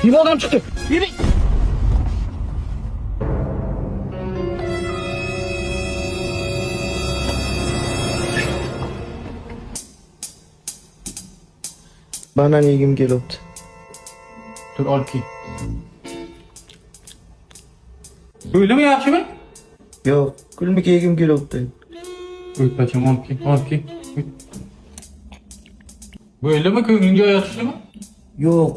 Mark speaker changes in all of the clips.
Speaker 1: Bir adam çıktı. Yürü.
Speaker 2: Banan yegim kelibdi.
Speaker 1: Dur ol ki. Öyle mi yaxshimi?
Speaker 2: Yo'q, kulmik yegim kelibdi.
Speaker 1: Uyut bacham ol ki. Böyle mi ko'ngling joyi yaxshimi?
Speaker 2: Yo'q,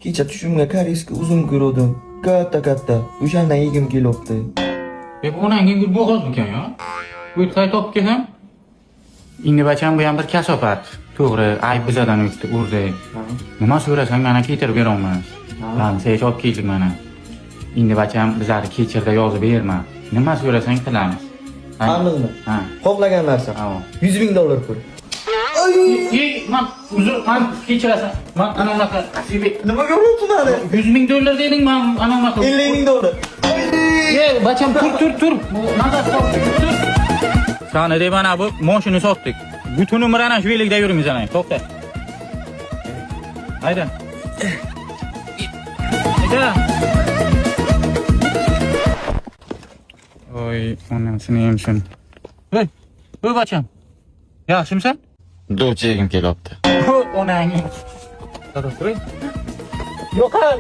Speaker 2: kecha tushimga koreyskiy uzum ko'rdim. Katta. O'shandan yegim kelibdi.
Speaker 1: Onangga bir bo'g'ozmikan ya? Uyut qayta olib kelsam? Endi bacham bu ham bir kasofat. To'g'ri, ayb bizadan o'tdi, urdi. Nima so'rasang mana keltirib berolmas. Lan, sen olib keldik mana. Endi bacham bizlarni kechirda yozib berma. Nima so'rasang qilamiz.
Speaker 2: Aniqmi?
Speaker 1: Ha.
Speaker 2: Xohlagan narsa.
Speaker 1: Tamam.
Speaker 2: $100,000 pul.
Speaker 1: Man uzr, man kechirasan. Man ana unaqa
Speaker 2: Nimaga uryapsan mani?
Speaker 1: $100,000 deding, man ana unaqa.
Speaker 2: $50,000.
Speaker 1: Bacham tur. Nazar sol, tur. Sana deb mana bu mashina sotdik. Bütün umr ana shu yo'lda yurimiz ana. To'xta. Hayda. Oy, onasini yemsin. Hey, bacham. Yaxshimisan?
Speaker 3: Do'ch yegim kelyapti.
Speaker 1: Onang. Yo'qol.